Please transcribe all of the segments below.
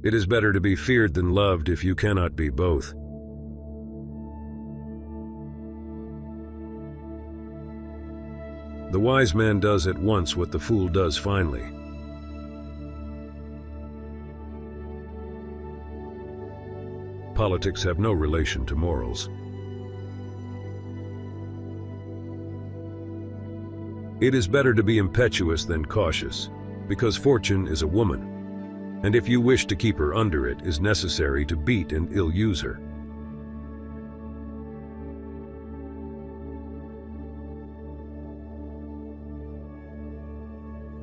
It is better to be feared than loved if you cannot be both. The wise man does at once what the fool does finally. Politics have no relation to morals. It is better to be impetuous than cautious, because fortune is a woman, and if you wish to keep her under it, is necessary to beat and ill-use her.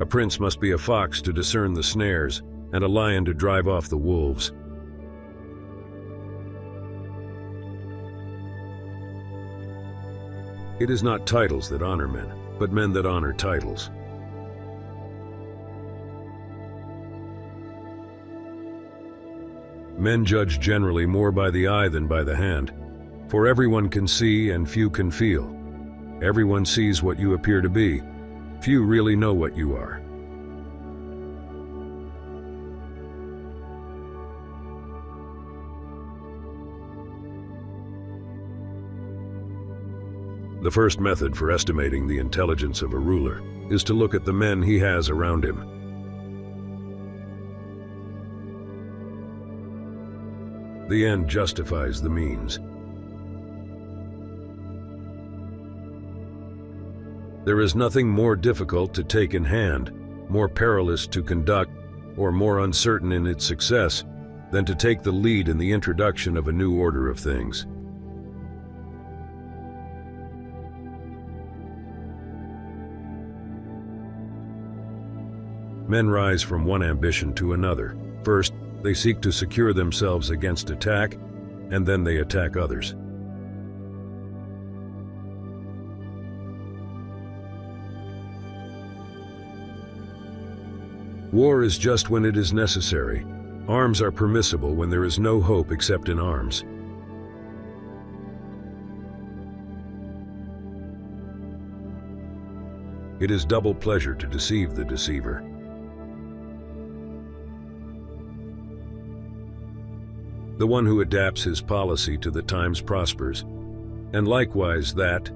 A prince must be a fox to discern the snares, and a lion to drive off the wolves. It is not titles that honor men, but men that honor titles. Men judge generally more by the eye than by the hand, for everyone can see and few can feel. Everyone sees what you appear to be. Few really know what you are. The first method for estimating the intelligence of a ruler is to look at the men he has around him. The end justifies the means. There is nothing more difficult to take in hand, more perilous to conduct, or more uncertain in its success than to take the lead in the introduction of a new order of things. Men rise from one ambition to another. First, they seek to secure themselves against attack, and then they attack others. War is just when it is necessary. Arms are permissible when there is no hope except in arms. It is double pleasure to deceive the deceiver. The one who adapts his policy to the times prospers, and likewise that,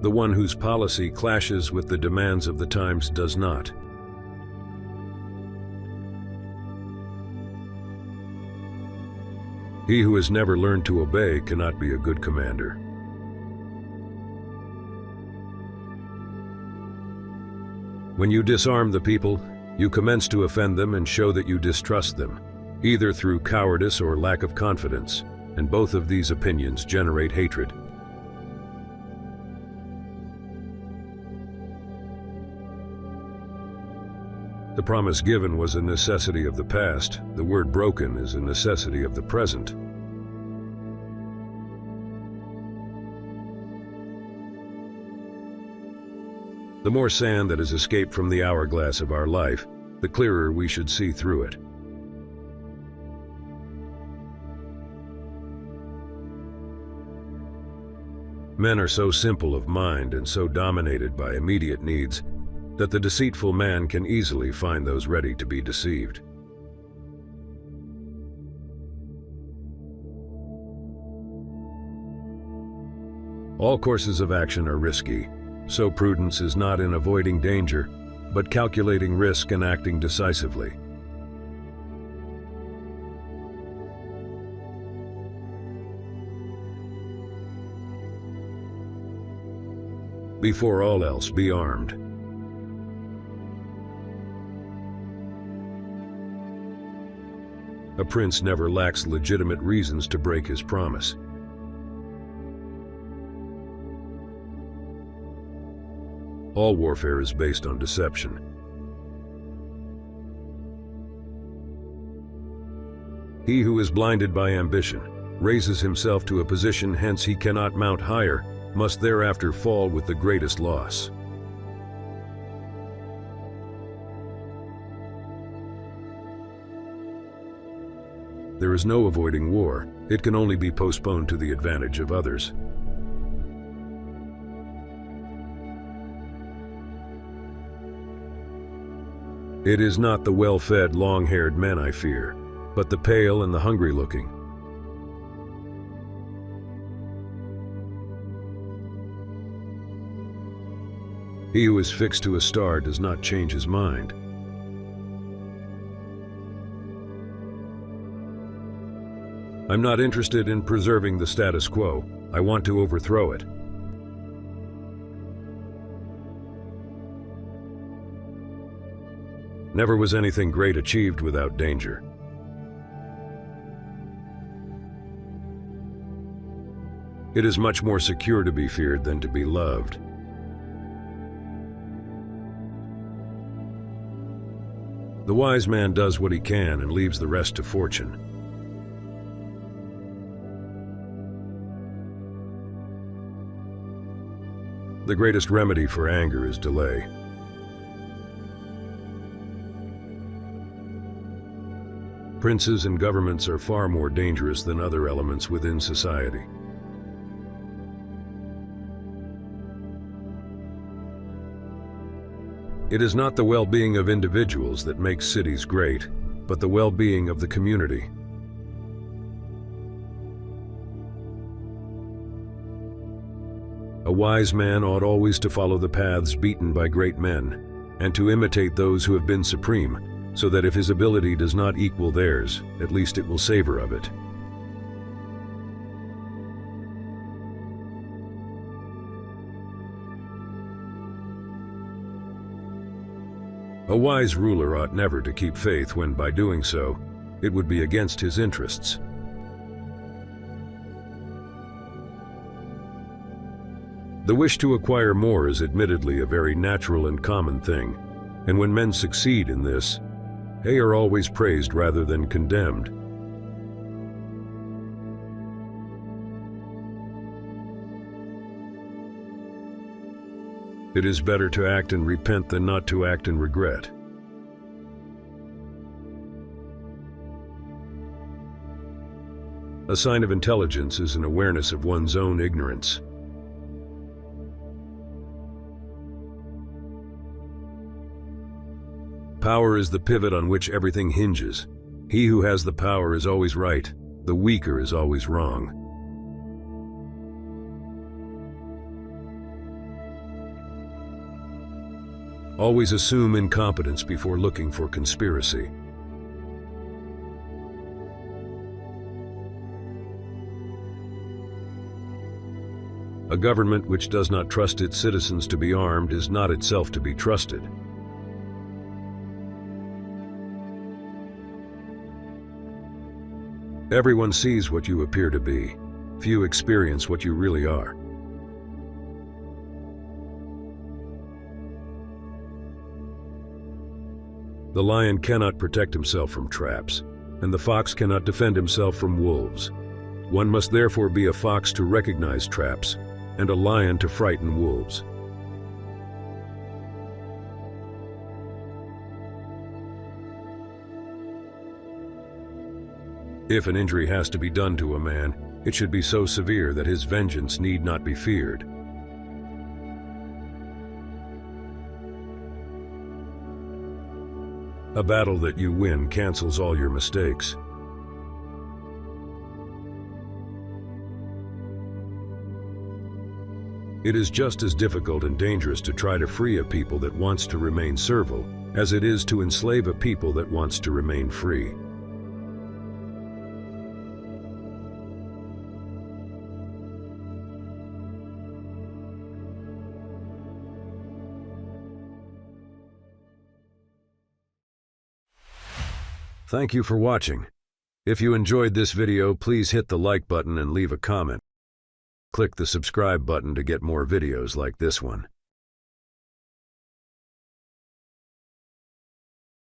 the one whose policy clashes with the demands of the times does not. He who has never learned to obey cannot be a good commander. When you disarm the people, you commence to offend them and show that you distrust them, either through cowardice or lack of confidence, and both of these opinions generate hatred. The promise given was a necessity of the past. The word broken is a necessity of the present. The more sand that has escaped from the hourglass of our life, the clearer we should see through it. Men are so simple of mind and so dominated by immediate needs that the deceitful man can easily find those ready to be deceived. All courses of action are risky, so prudence is not in avoiding danger, but calculating risk and acting decisively. Before all else, be armed. A prince never lacks legitimate reasons to break his promise. All warfare is based on deception. He who is blinded by ambition raises himself to a position hence he cannot mount higher, must thereafter fall with the greatest loss. There is no avoiding war. It can only be postponed to the advantage of others. It is not the well-fed, long-haired men I fear, but the pale and the hungry-looking. He who is fixed to a star does not change his mind. I'm not interested in preserving the status quo. I want to overthrow it. Never was anything great achieved without danger. It is much more secure to be feared than to be loved. The wise man does what he can and leaves the rest to fortune. The greatest remedy for anger is delay. Princes and governments are far more dangerous than other elements within society. It is not the well-being of individuals that makes cities great, but the well-being of the community. A wise man ought always to follow the paths beaten by great men, and to imitate those who have been supreme, so that if his ability does not equal theirs, at least it will savor of it. A wise ruler ought never to keep faith when, by doing so, it would be against his interests. The wish to acquire more is admittedly a very natural and common thing, and when men succeed in this, they are always praised rather than condemned. It is better to act and repent than not to act and regret. A sign of intelligence is an awareness of one's own ignorance. Power is the pivot on which everything hinges. He who has the power is always right. The weaker is always wrong. Always assume incompetence before looking for conspiracy. A government which does not trust its citizens to be armed is not itself to be trusted. Everyone sees what you appear to be. Few experience what you really are. The lion cannot protect himself from traps, and the fox cannot defend himself from wolves. One must therefore be a fox to recognize traps, and a lion to frighten wolves. If an injury has to be done to a man, it should be so severe that his vengeance need not be feared. A battle that you win cancels all your mistakes. It is just as difficult and dangerous to try to free a people that wants to remain servile, as it is to enslave a people that wants to remain free. Thank you for watching. If you enjoyed this video, please hit the like button and leave a comment. Click the subscribe button to get more videos like this one.